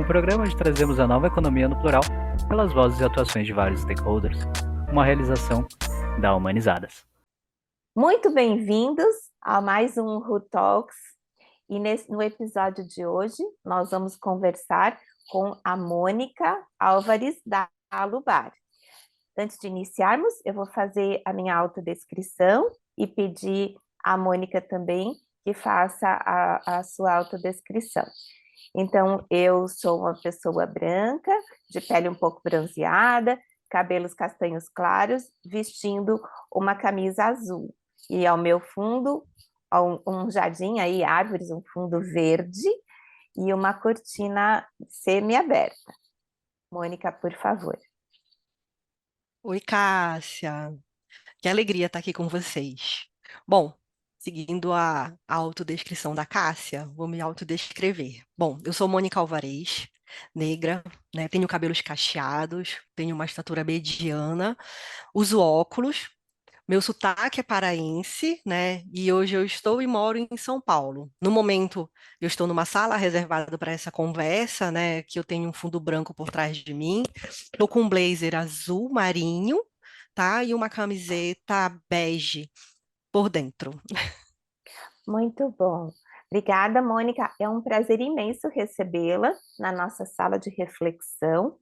No programa, hoje trazemos a nova economia no plural pelas vozes e atuações de vários stakeholders, uma realização da Humanizadas. Muito bem-vindos a mais um Who Talks. E no episódio de hoje, nós vamos conversar com a Mônica Álvares da Alubar. Antes de iniciarmos, eu vou fazer a minha autodescrição e pedir à Mônica também que faça a sua autodescrição. Então, eu sou uma pessoa branca, de pele um pouco bronzeada, cabelos castanhos claros, vestindo uma camisa azul. E ao meu fundo, um jardim aí, árvores, um fundo verde e uma cortina semi-aberta. Mônica, por favor. Oi, Cássia. Que alegria estar aqui com vocês. Bom, seguindo a autodescrição da Cássia, vou me autodescrever. Bom, eu sou Mônica Alvarez, negra, né? Tenho cabelos cacheados, tenho uma estatura mediana, uso óculos. Meu sotaque é paraense, né? E hoje eu estou e moro em São Paulo. No momento, eu estou numa sala reservada para essa conversa, né? Que eu tenho um fundo branco por trás de mim. Estou com um blazer azul marinho, tá? E uma camiseta bege por dentro. Muito bom. Obrigada, Mônica. É um prazer imenso recebê-la na nossa sala de reflexão.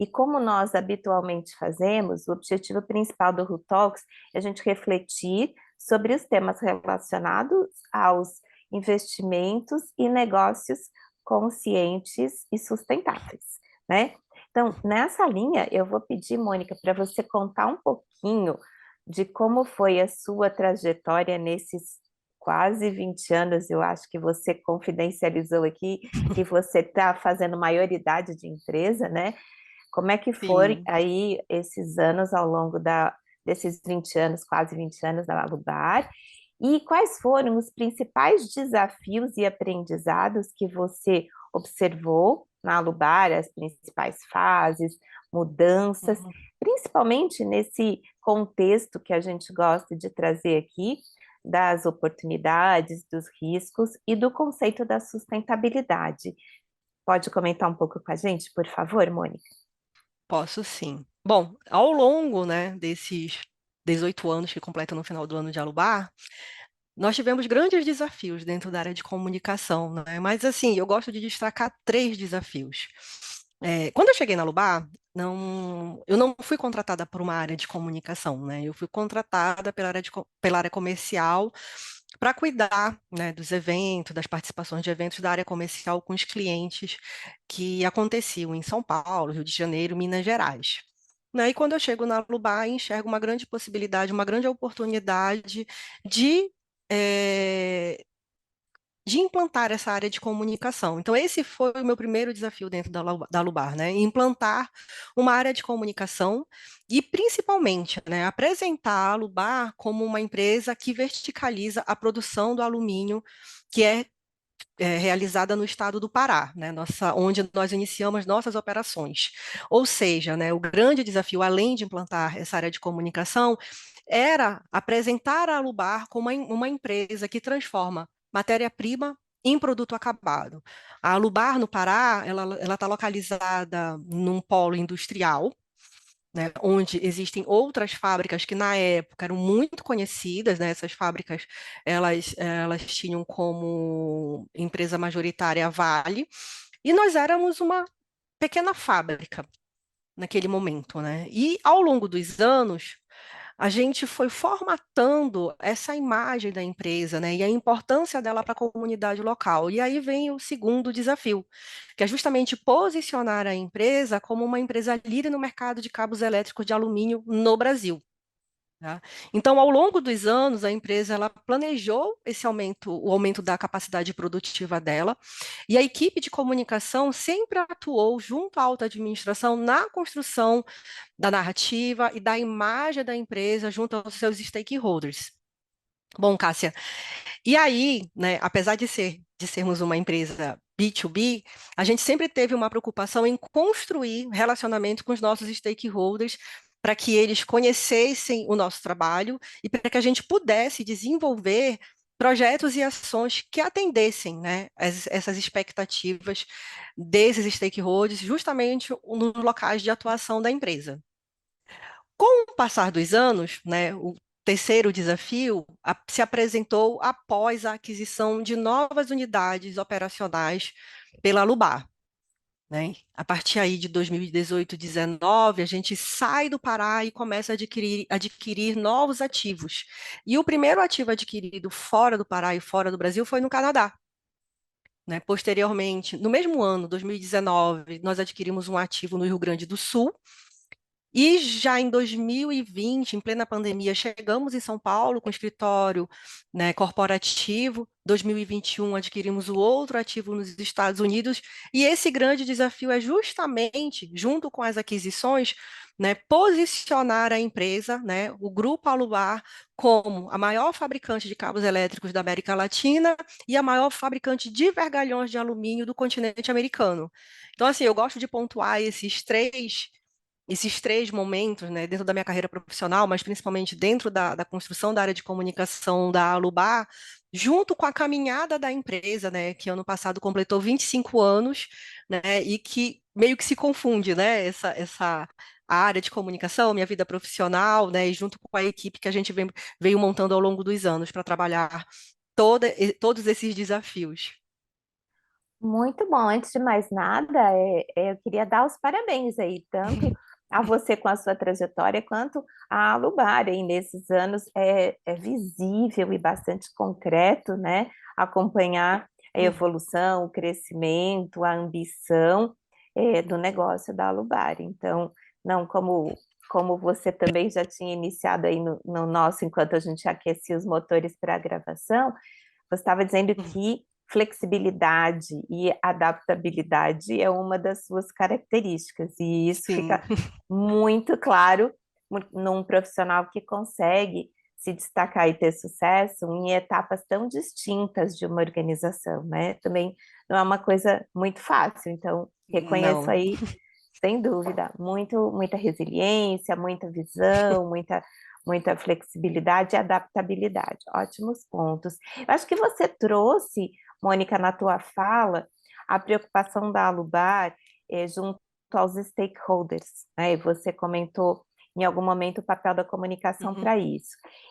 E como nós habitualmente fazemos, o objetivo principal do Who Talks é a gente refletir sobre os temas relacionados aos investimentos e negócios conscientes e sustentáveis, né? Então, nessa linha, eu vou pedir, Mônica, para você contar um pouquinho de como foi a sua trajetória nesses quase 20 anos. Eu acho que você confidencializou aqui que você está fazendo maioridade de empresa, né? Como é que foram Sim. aí esses anos ao longo desses 20 anos, quase 20 anos da Alubar? E quais foram os principais desafios e aprendizados que você observou na Alubar, as principais fases, mudanças, Uhum. principalmente nesse contexto que a gente gosta de trazer aqui, das oportunidades, dos riscos e do conceito da sustentabilidade. Pode comentar um pouco com a gente, por favor, Mônica? Posso sim. Bom, ao longo, né, desses 18 anos que completa no final do ano de Alubar, nós tivemos grandes desafios dentro da área de comunicação, né? Mas assim, eu gosto de destacar três desafios. Quando eu cheguei na Lubar, eu não fui contratada por uma área de comunicação, né? Eu fui contratada pela área comercial para cuidar, né, dos eventos, das participações de eventos da área comercial com os clientes que aconteciam em São Paulo, Rio de Janeiro, Minas Gerais. Né? E quando eu chego na Lubar, enxergo uma grande possibilidade, uma grande oportunidade de eh, de implantar essa área de comunicação. Então, esse foi o meu primeiro desafio dentro da Lubar, né? Implantar uma área de comunicação e, principalmente, né, apresentar a Lubar como uma empresa que verticaliza a produção do alumínio, que é realizada no estado do Pará, né, onde nós iniciamos nossas operações. Ou seja, né, o grande desafio, além de implantar essa área de comunicação, era apresentar a Alubar como uma empresa que transforma matéria-prima em produto acabado. A Alubar, no Pará, ela está localizada num polo industrial, né, onde existem outras fábricas que na época eram muito conhecidas, né, essas fábricas elas tinham como empresa majoritária a Vale, e nós éramos uma pequena fábrica naquele momento, né? E ao longo dos anos, a gente foi formatando essa imagem da empresa, né, e a importância dela para a comunidade local. E aí vem o segundo desafio, que é justamente posicionar a empresa como uma empresa líder no mercado de cabos elétricos de alumínio no Brasil. Tá? Então, ao longo dos anos, a empresa ela planejou esse aumento, o aumento da capacidade produtiva dela, e a equipe de comunicação sempre atuou junto à alta administração na construção da narrativa e da imagem da empresa junto aos seus stakeholders. Bom, Cássia, e aí, né, apesar de sermos uma empresa B2B, a gente sempre teve uma preocupação em construir relacionamento com os nossos stakeholders para que eles conhecessem o nosso trabalho e para que a gente pudesse desenvolver projetos e ações que atendessem, né, essas expectativas desses stakeholders, justamente nos locais de atuação da empresa. Com o passar dos anos, né, o terceiro desafio se apresentou após a aquisição de novas unidades operacionais pela Lubar, né? A partir aí de 2018, 2019, a gente sai do Pará e começa a adquirir novos ativos. E o primeiro ativo adquirido fora do Pará e fora do Brasil foi no Canadá. Né? Posteriormente, no mesmo ano, 2019, nós adquirimos um ativo no Rio Grande do Sul, e já em 2020, em plena pandemia, chegamos em São Paulo com escritório, né, corporativo. 2021 adquirimos o outro ativo nos Estados Unidos. E esse grande desafio é justamente, junto com as aquisições, né, posicionar a empresa, né, o Grupo Alubar, como a maior fabricante de cabos elétricos da América Latina e a maior fabricante de vergalhões de alumínio do continente americano. Então, assim, eu gosto de pontuar esses três momentos, né, dentro da minha carreira profissional, mas principalmente dentro da construção da área de comunicação da Alubar, junto com a caminhada da empresa, né, que ano passado completou 25 anos, né, e que meio que se confunde, né, essa a área de comunicação, minha vida profissional, né, e junto com a equipe que a gente veio montando ao longo dos anos para trabalhar todos esses desafios. Muito bom. Antes de mais nada, eu queria dar os parabéns aí, tanto a você com a sua trajetória, quanto a Alubara. E nesses anos é visível e bastante concreto, né? Acompanhar a evolução, o crescimento, a ambição, do negócio da Alubara. Então, não como você também já tinha iniciado aí no nosso, enquanto a gente aquecia os motores para a gravação, você estava dizendo que flexibilidade e adaptabilidade é uma das suas características, e isso Sim, fica muito claro num profissional que consegue se destacar e ter sucesso em etapas tão distintas de uma organização, né? Também não é uma coisa muito fácil, então reconheço não. aí, sem dúvida, muita resiliência, muita visão, muita flexibilidade e adaptabilidade. Ótimos pontos. Eu acho que você trouxe, Mônica, na tua fala, a preocupação da Alubar junto aos stakeholders, né? E você comentou em algum momento o papel da comunicação Uhum, para isso.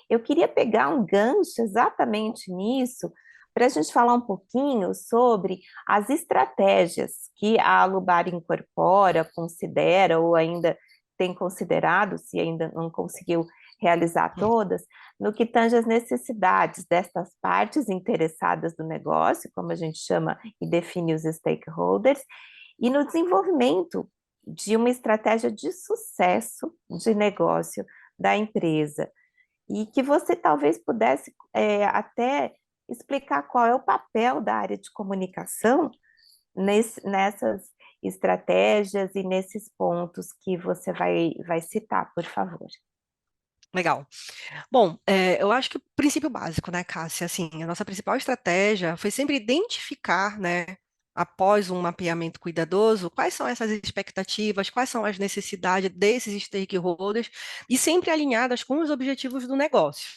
Eu queria pegar um gancho exatamente nisso, para a gente falar um pouquinho sobre as estratégias que a Alubar incorpora, considera ou ainda tem considerado, se ainda não conseguiu realizar todas, no que tange às necessidades destas partes interessadas do negócio, como a gente chama e define os stakeholders, e no desenvolvimento de uma estratégia de sucesso de negócio da empresa. E que você talvez pudesse até explicar qual é o papel da área de comunicação nessas estratégias e nesses pontos que você vai citar, por favor. legal. Bom, eu acho que o princípio básico, né, Cássia, assim, a nossa principal estratégia foi sempre identificar, né, após um mapeamento cuidadoso, quais são essas expectativas, quais são as necessidades desses stakeholders e sempre alinhadas com os objetivos do negócio.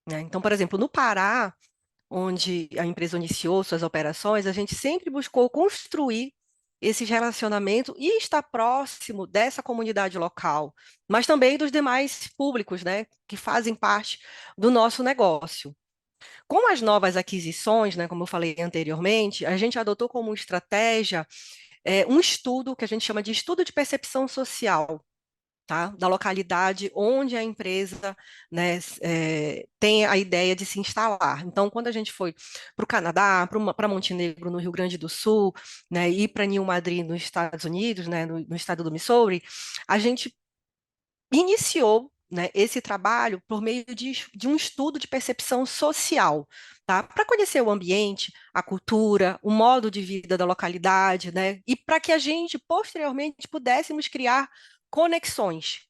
Né? Então, por exemplo, no Pará, onde a empresa iniciou suas operações, a gente sempre buscou construir esses relacionamentos e estar próximo dessa comunidade local, mas também dos demais públicos, né, que fazem parte do nosso negócio. Com as novas aquisições, né, como eu falei anteriormente, a gente adotou como estratégia um estudo que a gente chama de estudo de percepção social, tá? Da localidade onde a empresa, né, tem a ideia de se instalar. Então, quando a gente foi para o Canadá, para Montenegro, no Rio Grande do Sul, né, e para New Madrid, nos Estados Unidos, né, no estado do Missouri, a gente iniciou, né, esse trabalho por meio de um estudo de percepção social, tá? Para conhecer o ambiente, a cultura, o modo de vida da localidade, né? E para que a gente, posteriormente, pudéssemos criar conexões.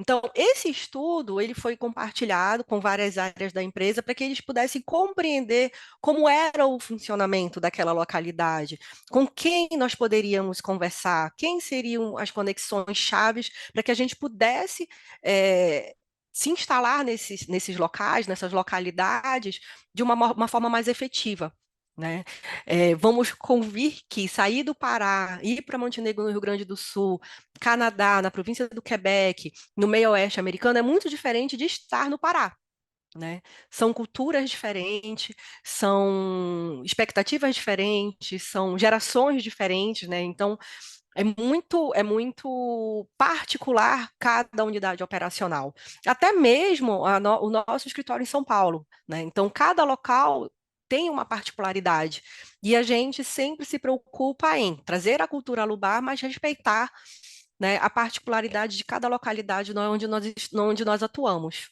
Então, esse estudo ele foi compartilhado com várias áreas da empresa para que eles pudessem compreender como era o funcionamento daquela localidade, com quem nós poderíamos conversar, quem seriam as conexões chaves para que a gente pudesse é, se instalar nesses locais, nessas localidades, de uma forma mais efetiva. Né? Vamos convir que sair do Pará, ir para Montenegro, no Rio Grande do Sul, Canadá, na província do Quebec, no meio oeste americano, é muito diferente de estar no Pará. Né? São culturas diferentes, são expectativas diferentes, são gerações diferentes, né? Então, é muito particular cada unidade operacional. Até mesmo o nosso escritório em São Paulo, né? Então, cada local tem uma particularidade. E a gente sempre se preocupa em trazer a cultura Alubar, mas respeitar, né, a particularidade de cada localidade onde nós atuamos.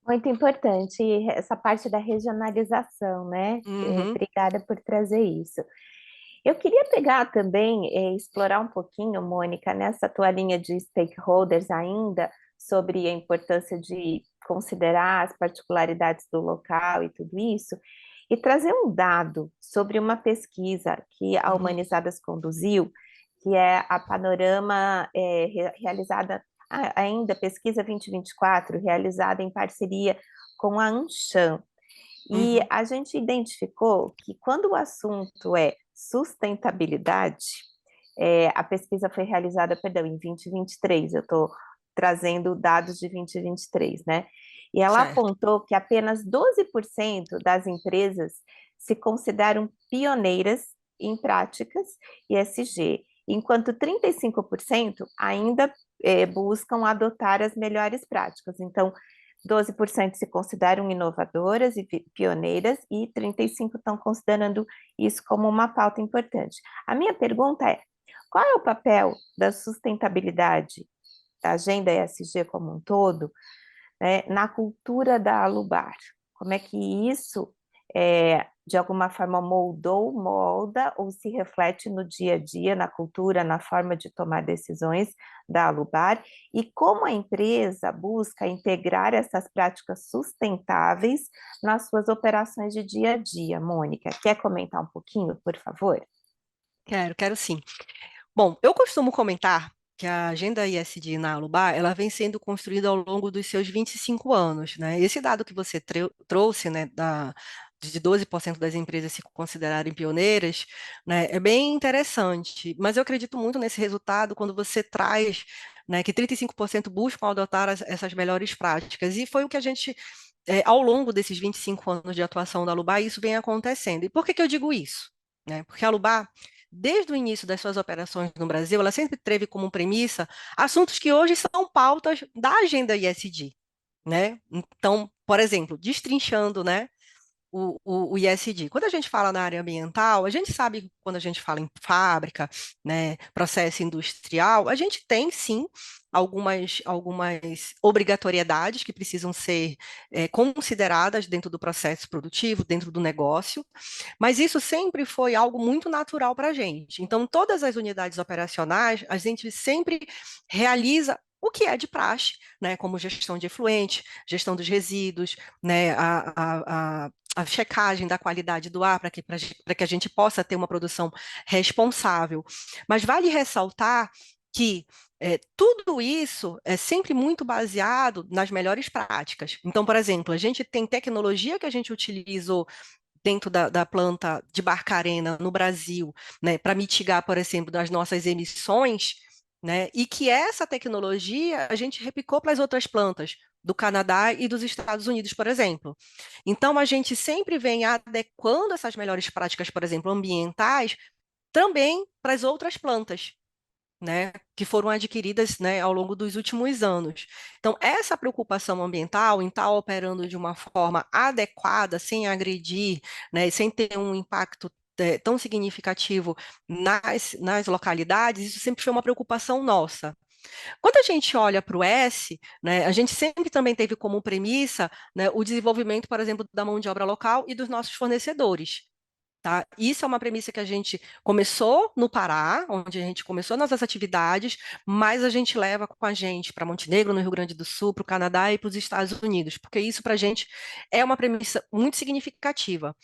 Muito importante essa parte da regionalização, né? Uhum, Obrigada por trazer isso. Eu queria pegar também, explorar um pouquinho, Mônica, nessa tua linha de stakeholders ainda, sobre a importância de considerar as particularidades do local e tudo isso, e trazer um dado sobre uma pesquisa que a uhum, Humanizadas conduziu, que é a Panorama, realizada ainda, Pesquisa 2024, realizada em parceria com a Anshan. E uhum, a gente identificou que quando o assunto é sustentabilidade, a pesquisa foi realizada, perdão, em 2023, eu estou trazendo dados de 2023, né? E ela certo. apontou que apenas 12% das empresas se consideram pioneiras em práticas ESG, enquanto 35% ainda buscam adotar as melhores práticas. Então, 12% se consideram inovadoras e pioneiras e 35% estão considerando isso como uma pauta importante. A minha pergunta é: qual é o papel da sustentabilidade, da agenda ESG como um todo, né, na cultura da Alubar? Como é que isso, de alguma forma, molda ou se reflete no dia a dia, na cultura, na forma de tomar decisões da Alubar? E como a empresa busca integrar essas práticas sustentáveis nas suas operações de dia a dia? Mônica, quer comentar um pouquinho, por favor? Quero sim. Bom, eu costumo comentar que a agenda ISD na Alubar, ela vem sendo construída ao longo dos seus 25 anos, né? Esse dado que você trouxe, né, de 12% das empresas se considerarem pioneiras, né, é bem interessante, mas eu acredito muito nesse resultado quando você traz, né, que 35% buscam adotar essas melhores práticas, e foi o que a gente, ao longo desses 25 anos de atuação da Alubar, isso vem acontecendo. E por que que eu digo isso? Né? Porque a Alubar, desde o início das suas operações no Brasil, ela sempre teve como premissa assuntos que hoje são pautas da agenda ISD, né? Então, por exemplo, destrinchando, né, o ISD. Quando a gente fala na área ambiental, a gente sabe que quando a gente fala em fábrica, né, processo industrial, a gente tem sim algumas obrigatoriedades que precisam ser consideradas dentro do processo produtivo, dentro do negócio, mas isso sempre foi algo muito natural para a gente. Então, todas as unidades operacionais, a gente sempre realiza o que é de praxe, né, como gestão de efluente, gestão dos resíduos, né, a checagem da qualidade do ar para que a gente possa ter uma produção responsável. Mas vale ressaltar que tudo isso é sempre muito baseado nas melhores práticas. Então, por exemplo, a gente tem tecnologia que a gente utilizou dentro da planta de Barcarena no Brasil, né, para mitigar, por exemplo, das nossas emissões, né, e que essa tecnologia a gente replicou para as outras plantas do Canadá e dos Estados Unidos, por exemplo. Então, a gente sempre vem adequando essas melhores práticas, por exemplo, ambientais, também para as outras plantas, né, que foram adquiridas, né, ao longo dos últimos anos. Então, essa preocupação ambiental em estar operando de uma forma adequada, sem agredir, né, sem ter um impacto tão significativo nas localidades, isso sempre foi uma preocupação nossa. Quando a gente olha para o S, né, a gente sempre também teve como premissa, né, o desenvolvimento, por exemplo, da mão de obra local e dos nossos fornecedores. Tá? Isso é uma premissa que a gente começou no Pará, onde a gente começou nossas atividades, mas a gente leva com a gente para Montenegro, no Rio Grande do Sul, para o Canadá e para os Estados Unidos, porque isso para a gente é uma premissa muito significativa.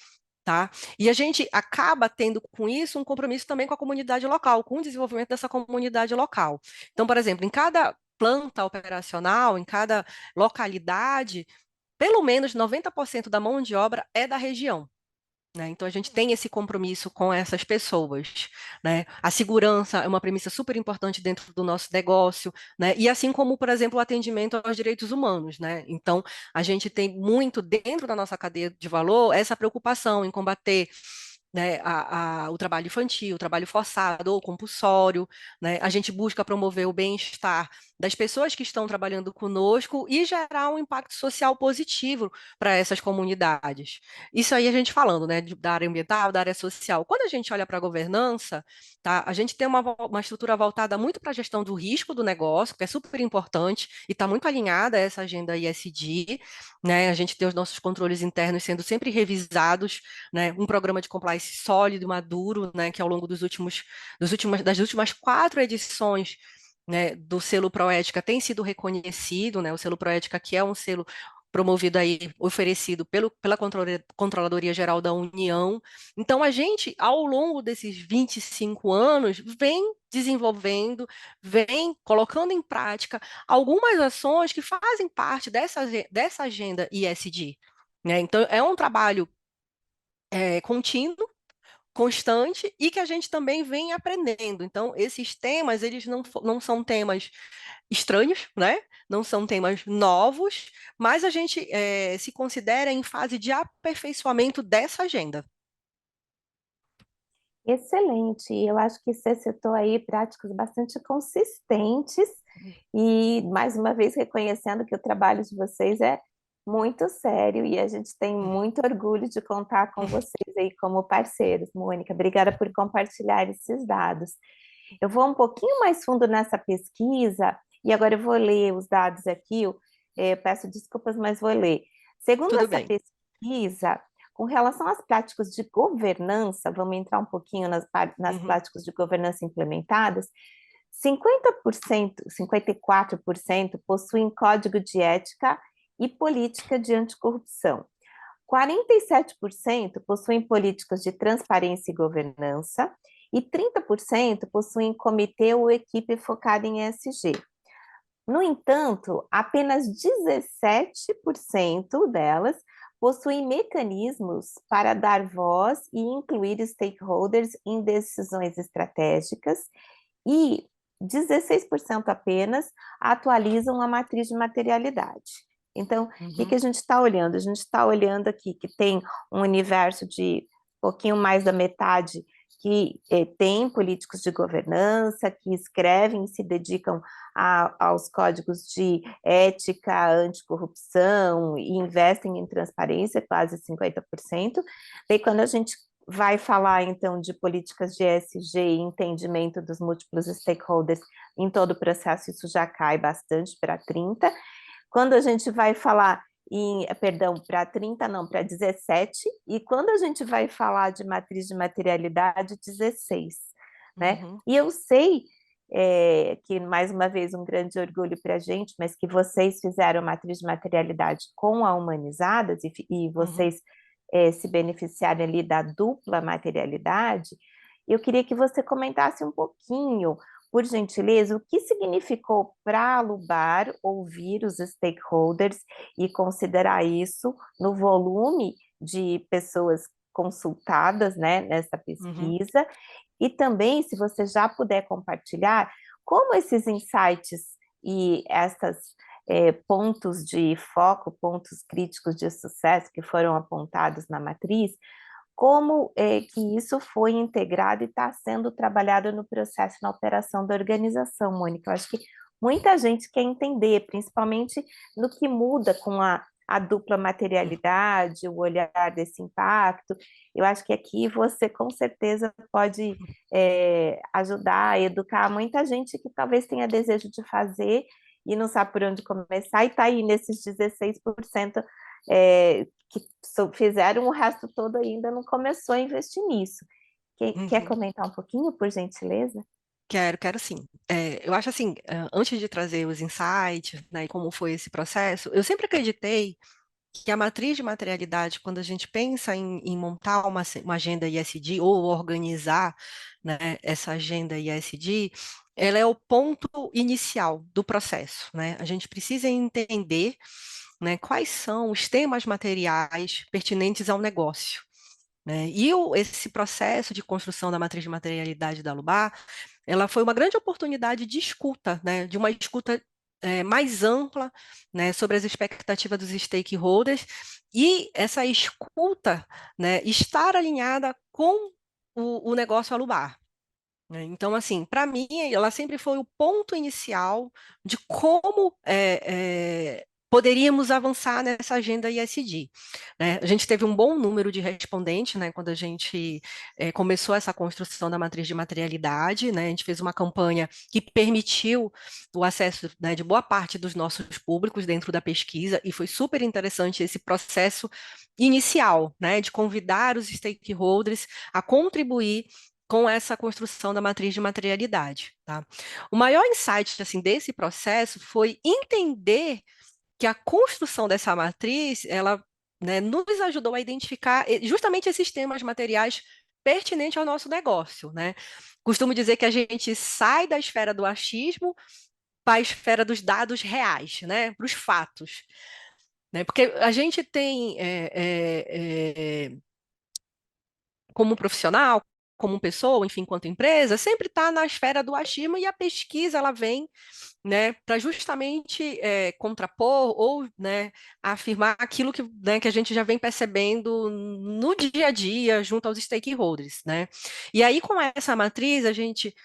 Tá? E a gente acaba tendo com isso um compromisso também com a comunidade local, com o desenvolvimento dessa comunidade local. Então, por exemplo, em cada planta operacional, em cada localidade, pelo menos 90% da mão de obra é da região. Né? Então, a gente tem esse compromisso com essas pessoas, né? A segurança é uma premissa super importante dentro do nosso negócio, né? E assim como, por exemplo, o atendimento aos direitos humanos, né? Então, a gente tem muito dentro da nossa cadeia de valor essa preocupação em combater, né, o trabalho infantil, o trabalho forçado ou compulsório, né? A gente busca promover o bem-estar das pessoas que estão trabalhando conosco e gerar um impacto social positivo para essas comunidades. Isso aí a gente falando, né, da área ambiental, da área social. Quando a gente olha para a governança, tá, a gente tem uma estrutura voltada muito para a gestão do risco do negócio, que é super importante e está muito alinhada a essa agenda ESG, né? A gente tem os nossos controles internos sendo sempre revisados, né? Um programa de compliance sólido, maduro, né, que ao longo das últimas 4 edições, né, do selo Proética tem sido reconhecido, né, o selo Proética, que é um selo promovido aí, oferecido pela Controladoria Geral da União. Então, a gente, ao longo desses 25 anos, vem desenvolvendo, vem colocando em prática algumas ações que fazem parte dessa agenda ESG. Né? Então, é um trabalho contínuo, constante e que a gente também vem aprendendo. Então, esses temas, eles não são temas estranhos, né? Não são temas novos, mas a gente se considera em fase de aperfeiçoamento dessa agenda. Excelente. Eu acho que você citou aí práticas bastante consistentes e, mais uma vez, reconhecendo que o trabalho de vocês é muito sério e a gente tem muito orgulho de contar com vocês aí como parceiros. Mônica, obrigada por compartilhar esses dados. Eu vou um pouquinho mais fundo nessa pesquisa e agora eu vou ler os dados aqui. Peço desculpas, mas vou ler. Segundo Tudo essa bem. pesquisa, com relação às práticas de governança, vamos entrar um pouquinho nas Uhum, práticas de governança implementadas, 50%, 54% possuem código de ética e política de anticorrupção. 47% possuem políticas de transparência e governança e 30% possuem comitê ou equipe focada em ESG. No entanto, apenas 17% delas possuem mecanismos para dar voz e incluir stakeholders em decisões estratégicas e 16% apenas atualizam a matriz de materialidade. Então, o que uhum, a gente está olhando? A gente está olhando aqui que tem um universo de pouquinho mais da metade que tem políticos de governança, que escrevem e se dedicam aos códigos de ética, anticorrupção e investem em transparência, quase 50%. E quando a gente vai falar, então, de políticas de ESG e entendimento dos múltiplos stakeholders em todo o processo, isso já cai bastante para 30%. Quando a gente vai falar perdão, para 30 não, para 17, e quando a gente vai falar de matriz de materialidade, 16, né? uhum, E eu sei que, mais uma vez, um grande orgulho para a gente, mas que vocês fizeram matriz de materialidade com a Humanizadas e uhum. vocês se beneficiarem ali da dupla materialidade, eu queria que você comentasse um pouquinho, por gentileza, o que significou para a Lubar ouvir os stakeholders e considerar isso no volume de pessoas consultadas, né, nessa Uhum. pesquisa, e também, se você já puder compartilhar, como esses insights e essas pontos de foco, pontos críticos de sucesso que foram apontados na matriz, como que isso foi integrado e está sendo trabalhado no processo, na operação da organização, Mônica. Eu acho que muita gente quer entender, principalmente no que muda com a dupla materialidade, o olhar desse impacto. Eu acho que aqui você com certeza pode ajudar a educar muita gente que talvez tenha desejo de fazer e não sabe por onde começar, e está aí nesses 16% que fizeram, o resto todo ainda não começou a investir nisso. Quer Uhum. comentar um pouquinho, por gentileza? Quero sim. Eu acho assim, antes de trazer os insights, né, e como foi esse processo, eu sempre acreditei que a matriz de materialidade, quando a gente pensa em montar uma agenda ISD ou organizar, né, essa agenda ISD, ela é o ponto inicial do processo, né? A gente precisa entender, né, quais são os temas materiais pertinentes ao negócio, né? E esse processo de construção da matriz de materialidade da Alubar, ela foi uma grande oportunidade de escuta, né? De uma escuta mais ampla, né, sobre as expectativas dos stakeholders e essa escuta, né, estar alinhada com o negócio Alubar, né? Então, assim, para mim, ela sempre foi o ponto inicial de como poderíamos avançar nessa agenda ISD, né? A gente teve um bom número de respondentes, né, quando a gente começou essa construção da matriz de materialidade, né? A gente fez uma campanha que permitiu o acesso, né, de boa parte dos nossos públicos dentro da pesquisa, e foi super interessante esse processo inicial, né, de convidar os stakeholders a contribuir com essa construção da matriz de materialidade, tá? O maior insight, assim, desse processo foi entender que a construção dessa matriz, ela, né, nos ajudou a identificar justamente esses temas materiais pertinentes ao nosso negócio, né? Costumo dizer que a gente sai da esfera do achismo para a esfera dos dados reais, né? Para os fatos, né? Porque a gente tem como profissional, como pessoa, enfim, enquanto empresa, sempre está na esfera do achismo, e a pesquisa ela vem, né, para justamente contrapor ou, né, afirmar aquilo que, né, que a gente já vem percebendo no dia a dia junto aos stakeholders, né? E aí, com essa matriz, a gente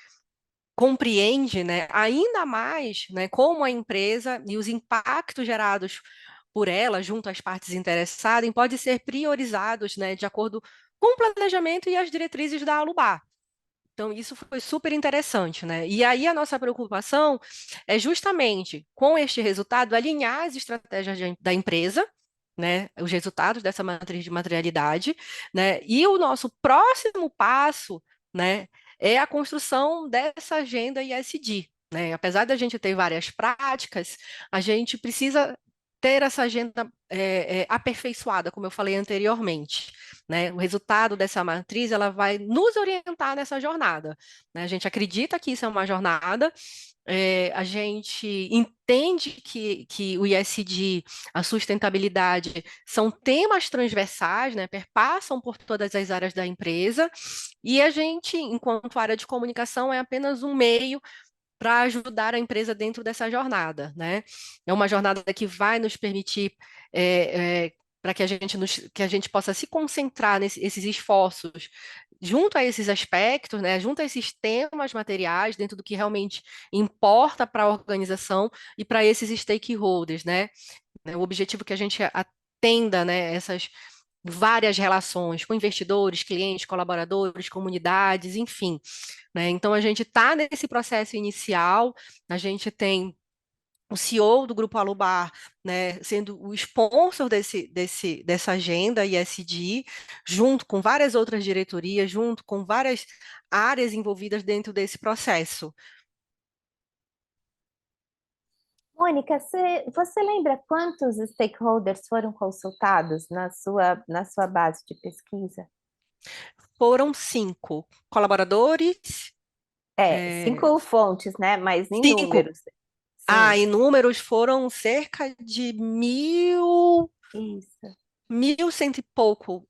compreende, né, ainda mais, né, como a empresa e os impactos gerados por ela, junto às partes interessadas, podem ser priorizados, né, de acordo com o planejamento e as diretrizes da Alubar. Então, isso foi super interessante, né? E aí, a nossa preocupação é justamente, com este resultado, alinhar as estratégias da empresa, né? Os resultados dessa matriz de materialidade, né? E o nosso próximo passo, né, é a construção dessa agenda ISD, né? Apesar da gente ter várias práticas, a gente precisa ter essa agenda aperfeiçoada, como eu falei anteriormente, né? O resultado dessa matriz, ela vai nos orientar nessa jornada, né? A gente acredita que isso é uma jornada, a gente entende que o ISD, a sustentabilidade, são temas transversais, né? Perpassam por todas as áreas da empresa, e a gente, enquanto área de comunicação, é apenas um meio para ajudar a empresa dentro dessa jornada, né? É uma jornada que vai nos permitir para que a gente possa se concentrar nesses esforços junto a esses aspectos, né? Junto a esses temas materiais, dentro do que realmente importa para a organização e para esses stakeholders, né? O objetivo que a gente atenda, né, essas várias relações com investidores, clientes, colaboradores, comunidades, enfim, né? Então, a gente está nesse processo inicial, a gente tem o CEO do Grupo Alubar, né, sendo o sponsor dessa agenda ISD, junto com várias outras diretorias, junto com várias áreas envolvidas dentro desse processo. Mônica, você lembra quantos stakeholders foram consultados na sua base de pesquisa? Foram 5 colaboradores, É, é, 5 fontes, né? Mas em 5. números. Sim, Em números foram cerca de 1.000, isso. 1.100 e pouco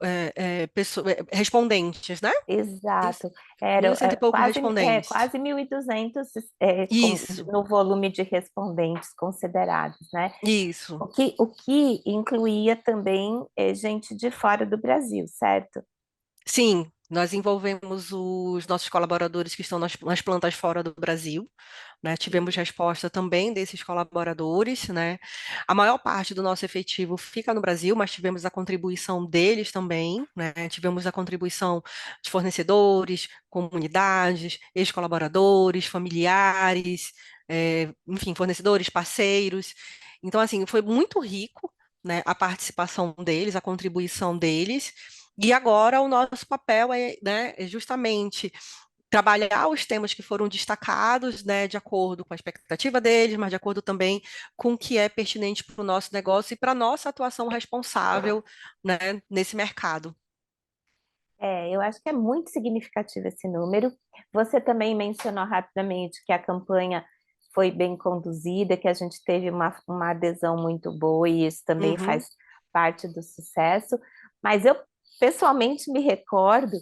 respondentes, né? Isso. Exato. Mil Era e cento e pouco respondentes. quase 1.200 Isso, no volume de respondentes considerados, né? isso. O que incluía também gente de fora do Brasil, certo? Sim, nós envolvemos os nossos colaboradores que estão nas plantas fora do Brasil, né? Tivemos resposta também desses colaboradores, né? A maior parte do nosso efetivo fica no Brasil, mas tivemos a contribuição deles também, né? Tivemos a contribuição de fornecedores, comunidades, ex-colaboradores, familiares, enfim, fornecedores, parceiros. Então, assim, foi muito rico, né, a participação deles, a contribuição deles. E agora o nosso papel né, é justamente trabalhar os temas que foram destacados, né, de acordo com a expectativa deles, mas de acordo também com o que é pertinente para o nosso negócio e para a nossa atuação responsável, né, nesse mercado. Eu acho que é muito significativo esse número. Você também mencionou rapidamente que a campanha foi bem conduzida, que a gente teve uma adesão muito boa, e isso também Uhum, faz parte do sucesso. Mas eu, pessoalmente, me recordo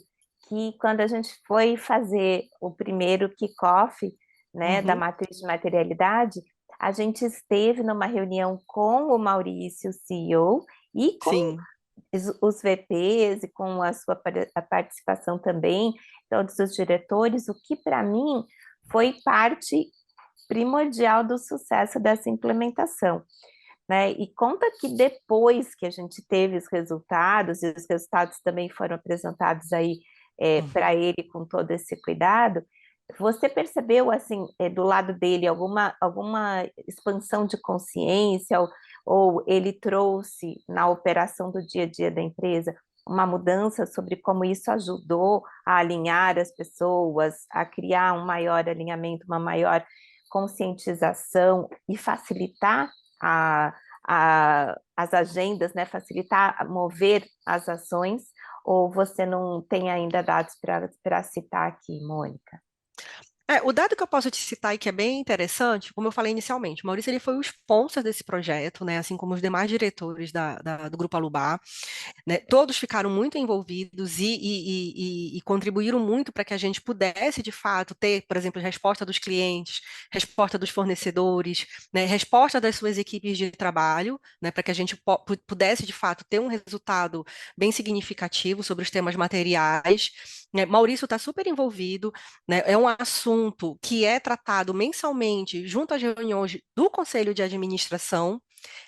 que quando a gente foi fazer o primeiro kickoff, né, da uhum, matriz de materialidade, a gente esteve numa reunião com o Maurício, CEO, e com sim. os VPs e com a sua a participação também, todos os diretores, o que para mim foi parte primordial do sucesso dessa implementação, né? E conta que depois que a gente teve os resultados, e os resultados também foram apresentados aí Uhum. para ele com todo esse cuidado, você percebeu, assim, do lado dele, alguma expansão de consciência, ou ele trouxe na operação do dia a dia da empresa uma mudança sobre como isso ajudou a alinhar as pessoas, a criar um maior alinhamento, uma maior conscientização e facilitar as agendas, né? Facilitar, mover as ações, ou você não tem ainda dados para citar aqui, Mônica? O dado que eu posso te citar e que é bem interessante, como eu falei inicialmente, o Maurício ele foi o sponsor desse projeto, né, assim como os demais diretores do Grupo Alubá, né, todos ficaram muito envolvidos e contribuíram muito para que a gente pudesse, de fato, ter, por exemplo, resposta dos clientes, resposta dos fornecedores, né, resposta das suas equipes de trabalho, né, para que a gente pudesse, de fato, ter um resultado bem significativo sobre os temas materiais. Né. Maurício está super envolvido, né, é um assunto que é tratado mensalmente junto às reuniões do Conselho de Administração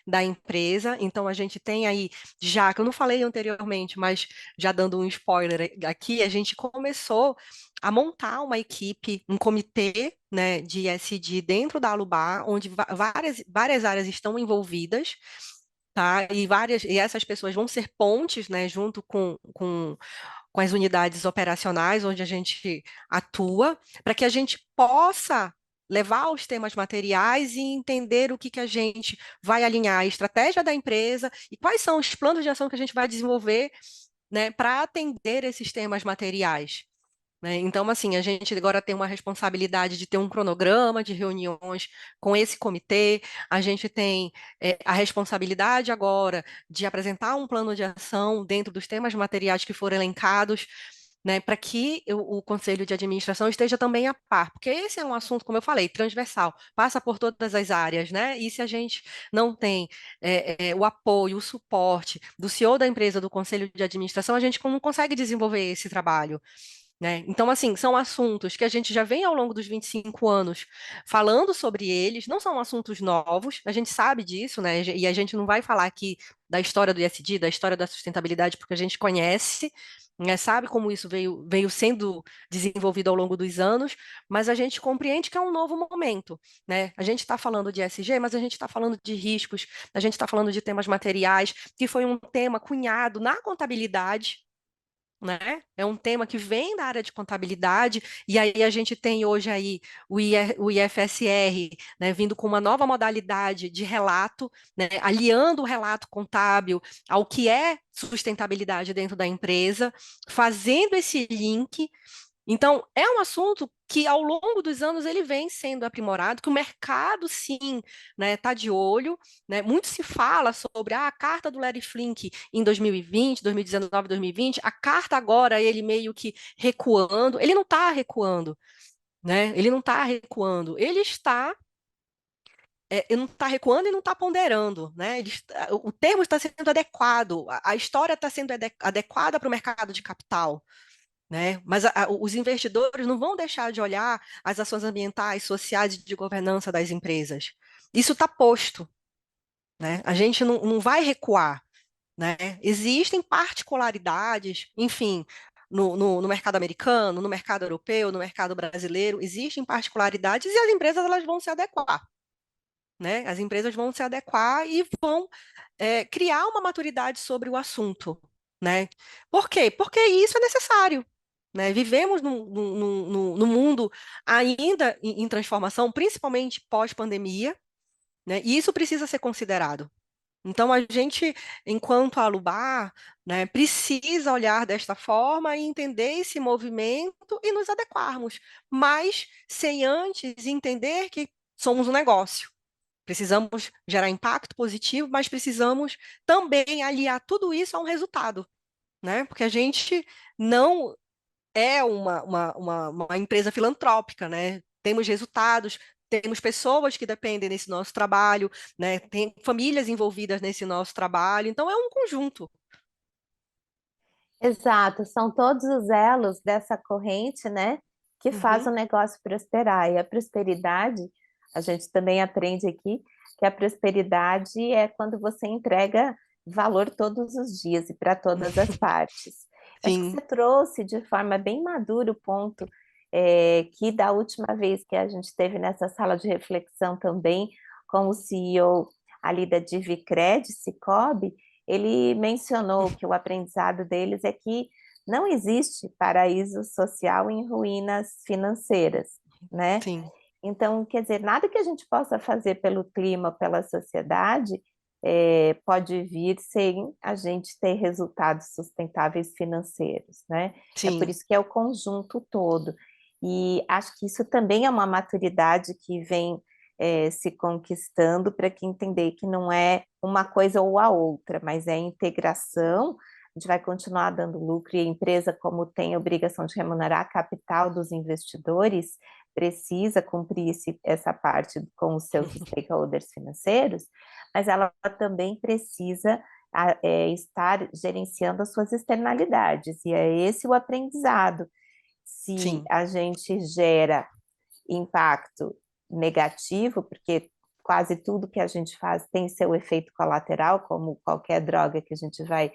da empresa. Então, a gente tem aí, já que eu não falei anteriormente, mas já dando um spoiler aqui, a gente começou a montar uma equipe, um comitê, né, de ESG dentro da Alubar, onde várias áreas estão envolvidas. Tá? E essas pessoas vão ser pontes, né, junto com as unidades operacionais onde a gente atua, para que a gente possa levar os temas materiais e entender o que que a gente vai alinhar a estratégia da empresa e quais são os planos de ação que a gente vai desenvolver, né, para atender esses temas materiais. Né? Então, assim, a gente agora tem uma responsabilidade de ter um cronograma de reuniões com esse comitê, a gente tem a responsabilidade agora de apresentar um plano de ação dentro dos temas materiais que foram elencados, né, para que o Conselho de Administração esteja também a par, porque esse é um assunto, como eu falei, transversal, passa por todas as áreas, né? E se a gente não tem o apoio, o suporte do CEO da empresa, do Conselho de Administração, a gente não consegue desenvolver esse trabalho. Né? Então, assim, são assuntos que a gente já vem ao longo dos 25 anos falando sobre eles, não são assuntos novos, a gente sabe disso, né? E a gente não vai falar aqui da história do ISD, da história da sustentabilidade, porque a gente conhece, né? Sabe como isso veio sendo desenvolvido ao longo dos anos, mas a gente compreende que é um novo momento, né? A gente está falando de ESG, mas a gente está falando de riscos, a gente está falando de temas materiais, que foi um tema cunhado na contabilidade, né? É um tema que vem da área de contabilidade, e aí a gente tem hoje aí o IFSR, né, vindo com uma nova modalidade de relato, né, aliando o relato contábil ao que é sustentabilidade dentro da empresa, fazendo esse link. Então, é um assunto que ao longo dos anos ele vem sendo aprimorado, que o mercado sim, né, tá de olho, né? Muito se fala sobre a carta do Larry Flink em 2020, 2019, 2020, a carta agora ele meio que recuando, ele não está recuando, né? Ele não está recuando, ele não está recuando e não está ponderando, né? O termo está sendo adequado, a história está sendo adequada para o mercado de capital, né? Mas os investidores não vão deixar de olhar as ações ambientais, sociais e de governança das empresas. Isso está posto, né? A gente não vai recuar, né? Existem particularidades, enfim, no mercado americano, no mercado europeu, no mercado brasileiro, existem particularidades e as empresas elas vão se adequar, né? As empresas vão se adequar e vão criar uma maturidade sobre o assunto, né? Por quê? Porque isso é necessário. Né? Vivemos num mundo ainda em transformação, principalmente pós-pandemia, né? E isso precisa ser considerado. Então, a gente, enquanto Alubar, né, precisa olhar desta forma e entender esse movimento e nos adequarmos, mas sem antes entender que somos um negócio. Precisamos gerar impacto positivo, mas precisamos também aliar tudo isso a um resultado, né? Porque a gente não é uma empresa filantrópica, né? Temos resultados, temos pessoas que dependem desse nosso trabalho, né? Tem famílias envolvidas nesse nosso trabalho, então é um conjunto. Exato, são todos os elos dessa corrente, né, que faz Uhum, o negócio prosperar. E a prosperidade, a gente também aprende aqui que a prosperidade é quando você entrega valor todos os dias e para todas as partes. Acho que sim, você trouxe de forma bem madura o ponto que da última vez que a gente teve nessa sala de reflexão também com o CEO ali da Divicred, Cicobi, ele mencionou que o aprendizado deles é que não existe paraíso social em ruínas financeiras, né? sim, Então, quer dizer, nada que a gente possa fazer pelo clima, pela sociedade, pode vir sem a gente ter resultados sustentáveis financeiros, né? É por sim, isso que é o conjunto todo. E acho que isso também é uma maturidade que vem se conquistando para que entender que não é uma coisa ou a outra, mas é integração. A gente vai continuar dando lucro e a empresa, como tem a obrigação de remunerar a capital dos investidores, precisa cumprir essa parte com os seus stakeholders financeiros, mas ela também precisa estar gerenciando as suas externalidades, e é esse o aprendizado. Se sim, a gente gera impacto negativo, porque quase tudo que a gente faz tem seu efeito colateral, como qualquer droga que a gente vai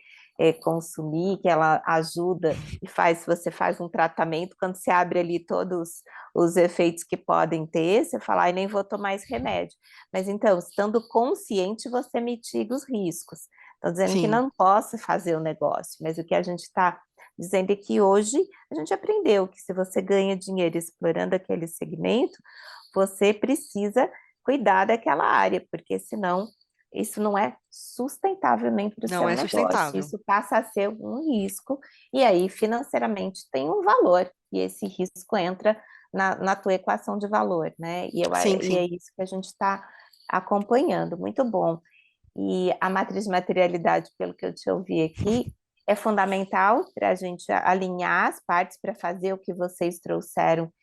consumir, que ela ajuda e faz, se você faz um tratamento, quando você abre ali todos os efeitos que podem ter, você fala, ai, nem vou tomar esse remédio. Mas então, estando consciente, você mitiga os riscos. Estou dizendo que sim. não possa fazer o negócio, mas o que a gente está dizendo é que hoje a gente aprendeu que se você ganha dinheiro explorando aquele segmento, você precisa cuidar daquela área, porque senão isso não é sustentável nem para o Não seu é negócio, sustentável. isso passa a ser um risco, e aí financeiramente tem um valor, e esse risco entra na tua equação de valor, né? Sim, E é sim, isso que a gente está acompanhando, muito bom. E a matriz de materialidade, pelo que eu te ouvi aqui, é fundamental para a gente alinhar as partes para fazer o que vocês trouxeram,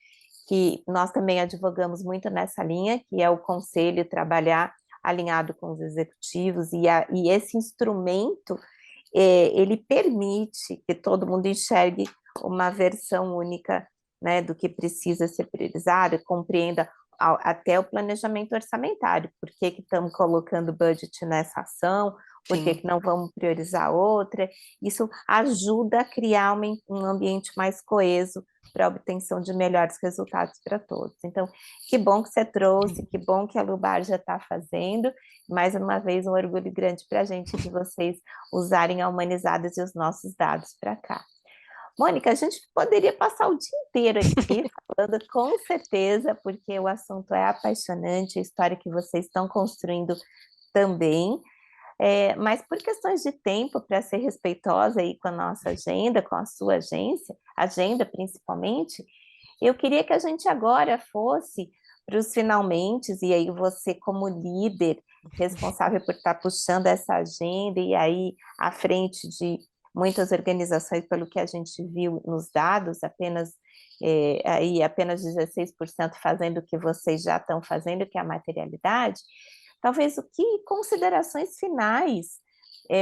que nós também advogamos muito nessa linha, que é o conselho trabalhar alinhado com os executivos, e esse instrumento, ele permite que todo mundo enxergue uma versão única, né, do que precisa ser priorizado, compreenda até o planejamento orçamentário, por que que estamos colocando budget nessa ação, por que sim. que não vamos priorizar outra, isso ajuda a criar um ambiente mais coeso para a obtenção de melhores resultados para todos. Então, que bom que você trouxe, que bom que a Lubar já está fazendo. Mais uma vez, um orgulho grande para a gente de vocês usarem a Humanizadas e os nossos dados para cá. Mônica, a gente poderia passar o dia inteiro aqui falando, com certeza, porque o assunto é apaixonante, a história que vocês estão construindo também. Mas por questões de tempo, para ser respeitosa aí com a nossa agenda, com a sua agenda principalmente, eu queria que a gente agora fosse para os finalmente, e aí você, como líder, responsável por estar puxando essa agenda, e aí à frente de muitas organizações, pelo que a gente viu nos dados, apenas 16% fazendo o que vocês já estão fazendo, que é a materialidade. Talvez o que considerações finais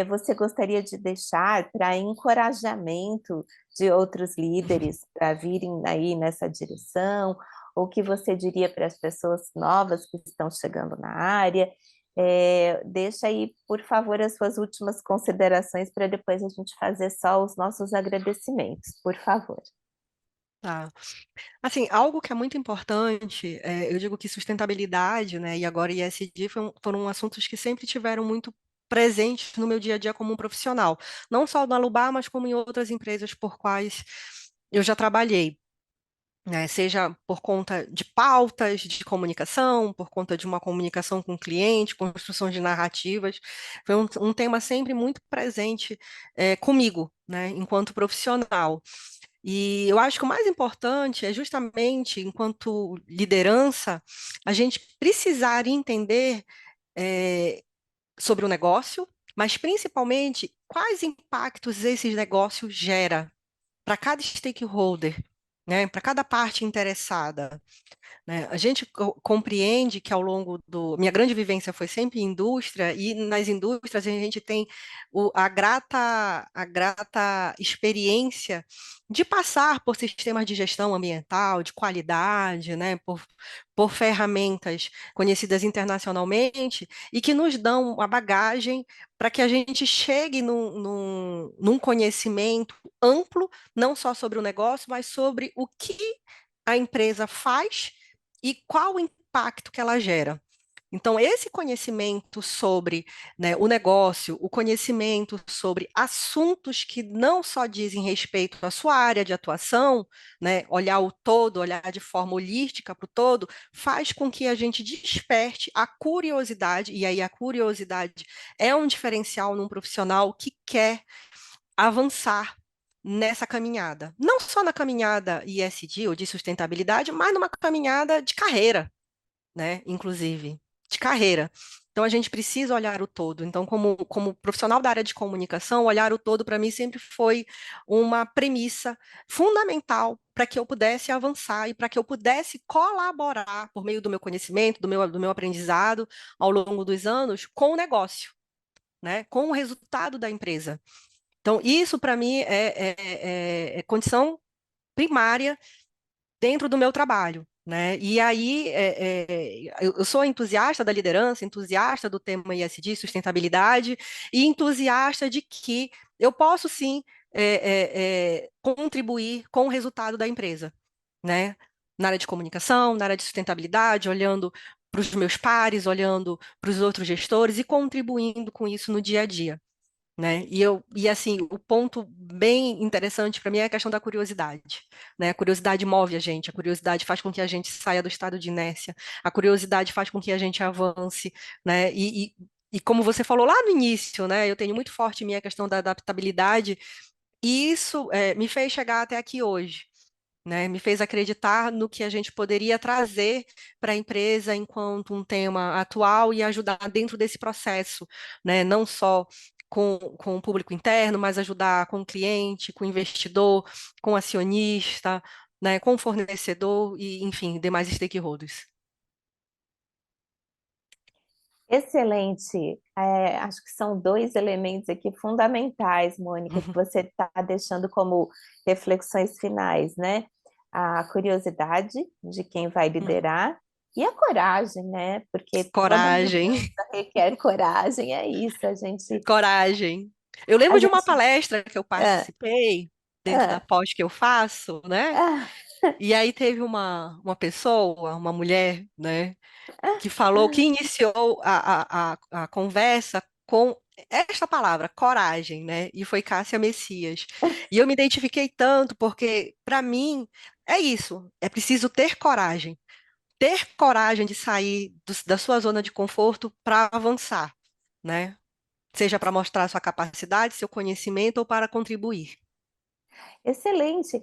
você gostaria de deixar para encorajamento de outros líderes para virem aí nessa direção? Ou o que você diria para as pessoas novas que estão chegando na área? Deixa aí, por favor, as suas últimas considerações para depois a gente fazer só os nossos agradecimentos, por favor. Tá. Assim, algo que é muito importante, eu digo que sustentabilidade, né, e agora ESG foram assuntos que sempre tiveram muito presentes no meu dia a dia como um profissional, não só no Alubar, mas como em outras empresas por quais eu já trabalhei. né? Seja por conta de pautas de comunicação, por conta de uma comunicação com o cliente, construção de narrativas. Foi um tema sempre muito presente comigo, né, enquanto profissional. E eu acho que o mais importante é justamente, enquanto liderança, a gente precisar entender sobre o negócio, mas principalmente quais impactos esses negócios geram para cada stakeholder, né, para cada parte interessada, né? A gente compreende que ao longo do... Minha grande vivência foi sempre em indústria, e nas indústrias a gente tem a grata experiência de passar por sistemas de gestão ambiental, de qualidade, né? Por ferramentas conhecidas internacionalmente e que nos dão a bagagem para que a gente chegue num conhecimento amplo, não só sobre o negócio, mas sobre o que a empresa faz e qual o impacto que ela gera. Então, esse conhecimento sobre, né, o negócio, o conhecimento sobre assuntos que não só dizem respeito à sua área de atuação, né, olhar o todo, olhar de forma holística para o todo, faz com que a gente desperte a curiosidade, e aí a curiosidade é um diferencial num profissional que quer avançar nessa caminhada. Não só na caminhada ISD ou de sustentabilidade, mas numa caminhada de carreira, né? Inclusive, de carreira. Então, a gente precisa olhar o todo. Então, como profissional da área de comunicação, olhar o todo para mim sempre foi uma premissa fundamental para que eu pudesse avançar e para que eu pudesse colaborar por meio do meu conhecimento, do meu aprendizado ao longo dos anos com o negócio, né? Com o resultado da empresa. Então, isso para mim é condição primária dentro do meu trabalho, né? E aí, eu sou entusiasta da liderança, entusiasta do tema ISD, sustentabilidade, e entusiasta de que eu posso sim contribuir com o resultado da empresa, né? Na área de comunicação, na área de sustentabilidade, olhando para os meus pares, olhando para os outros gestores e contribuindo com isso no dia a dia, né? E assim, o ponto bem interessante para mim é a questão da curiosidade, né? A curiosidade move a gente, a curiosidade faz com que a gente saia do estado de inércia, a curiosidade faz com que a gente avance, né? E como você falou lá no início, né? Eu tenho muito forte em mim a questão da adaptabilidade, e isso me fez chegar até aqui hoje. Né, me fez acreditar no que a gente poderia trazer para a empresa enquanto um tema atual e ajudar dentro desse processo, né, não só com o público interno, mas ajudar com o cliente, com o investidor, com o acionista, né, com o fornecedor e, enfim, demais stakeholders. Excelente. Acho que são dois elementos aqui fundamentais, Mônica, que você está deixando como reflexões finais, né? A curiosidade de quem vai liderar e a coragem, né? Porque toda Coragem, mudança requer coragem, é isso, coragem. Eu a lembro de uma gente, palestra que eu ah, participei dentro da ah, pós que eu faço, né? ah, E aí teve uma pessoa, uma mulher, né, ah, que falou, que iniciou a conversa com esta palavra, coragem, né? E foi Cássia Messias. E eu me identifiquei tanto, porque, para mim, é isso, é preciso ter coragem. Ter coragem de sair da sua zona de conforto para avançar, né? Seja para mostrar sua capacidade, seu conhecimento ou para contribuir. excelente.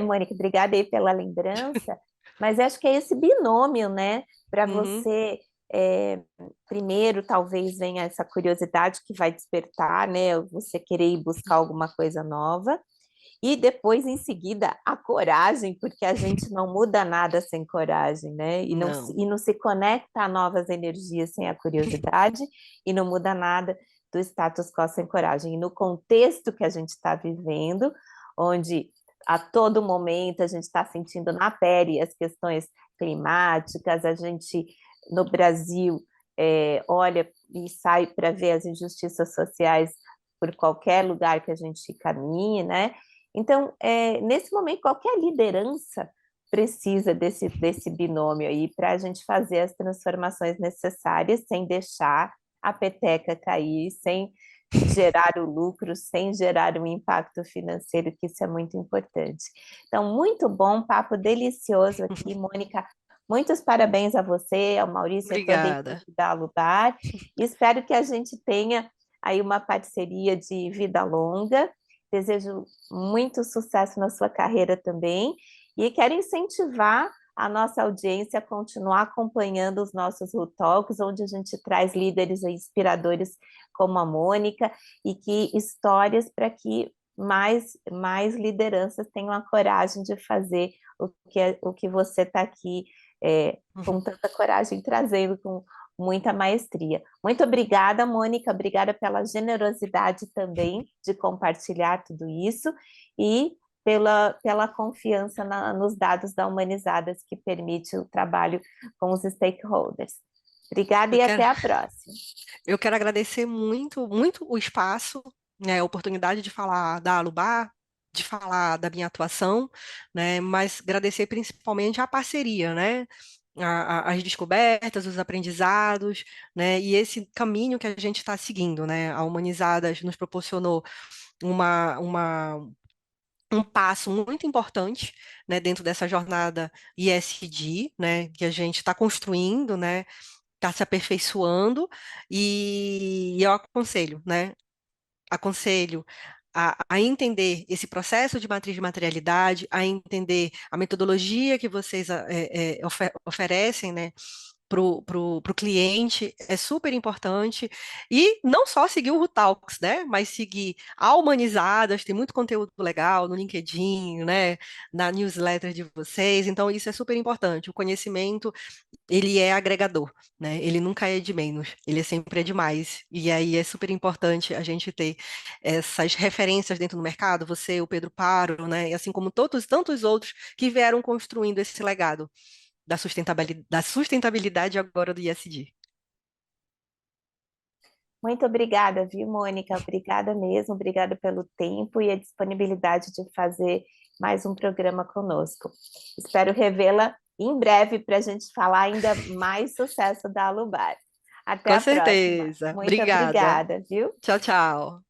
Mônica, obrigada aí pela lembrança, mas acho que é esse binômio, né? Para Uhum, você, primeiro, talvez venha essa curiosidade que vai despertar, né? Você querer ir buscar alguma coisa nova, e depois, em seguida, a coragem, porque a gente não muda nada sem coragem, né? não. E não se conecta a novas energias sem a curiosidade, e não muda nada do status quo sem coragem. E no contexto que a gente está vivendo, onde a todo momento a gente está sentindo na pele as questões climáticas, a gente no Brasil olha e sai para ver as injustiças sociais por qualquer lugar que a gente caminhe, né? Então, nesse momento, qualquer liderança precisa desse binômio aí para a gente fazer as transformações necessárias sem deixar a peteca cair, sem gerar o lucro sem gerar um impacto financeiro, que isso é muito importante. Então, muito bom, papo delicioso aqui, Mônica. Muitos parabéns a você, ao Maurício e a toda a Obrigada. equipe da Alubar. Espero que a gente tenha aí uma parceria de vida longa. Desejo muito sucesso na sua carreira também e quero incentivar a nossa audiência a continuar acompanhando os nossos Ru Talks, onde a gente traz líderes inspiradores como a Mônica e que histórias para que mais lideranças tenham a coragem de fazer o que você está aqui com tanta coragem trazendo com muita maestria. Muito obrigada, Mônica, obrigada pela generosidade também de compartilhar tudo isso e pela confiança nos dados da Humanizadas que permite o trabalho com os stakeholders. Obrigada Eu e quero, até a próxima. eu quero agradecer muito, muito o espaço, né, a oportunidade de falar da Alubar, de falar da minha atuação, né, mas agradecer principalmente a parceria, né, as descobertas, os aprendizados, né, e esse caminho que a gente está seguindo, né, a Humanizadas nos proporcionou uma, uma, um passo muito importante, né, dentro dessa jornada ISD, né, que a gente está construindo, né, está se aperfeiçoando, e eu aconselho, né, aconselho a entender esse processo de matriz de materialidade, a entender a metodologia que vocês oferecem, né, para o cliente, é super importante. E não só seguir o Rutalks, né, mas seguir a Humanizadas, tem muito conteúdo legal no LinkedIn, né, na newsletter de vocês, então isso é super importante. O conhecimento ele é agregador, né? Ele nunca é de menos, ele sempre é de mais. E aí é super importante a gente ter essas referências dentro do mercado, você, o Pedro Paro, né? E assim como todos tantos outros que vieram construindo esse legado da sustentabilidade agora do ISD. Muito obrigada, viu, Mônica? Obrigada mesmo, obrigada pelo tempo e a disponibilidade de fazer mais um programa conosco. Espero revê-la em breve para a gente falar ainda mais sucesso da Alubar. Até Com a próxima. certeza. Muito Obrigada. obrigada, viu? Tchau, tchau.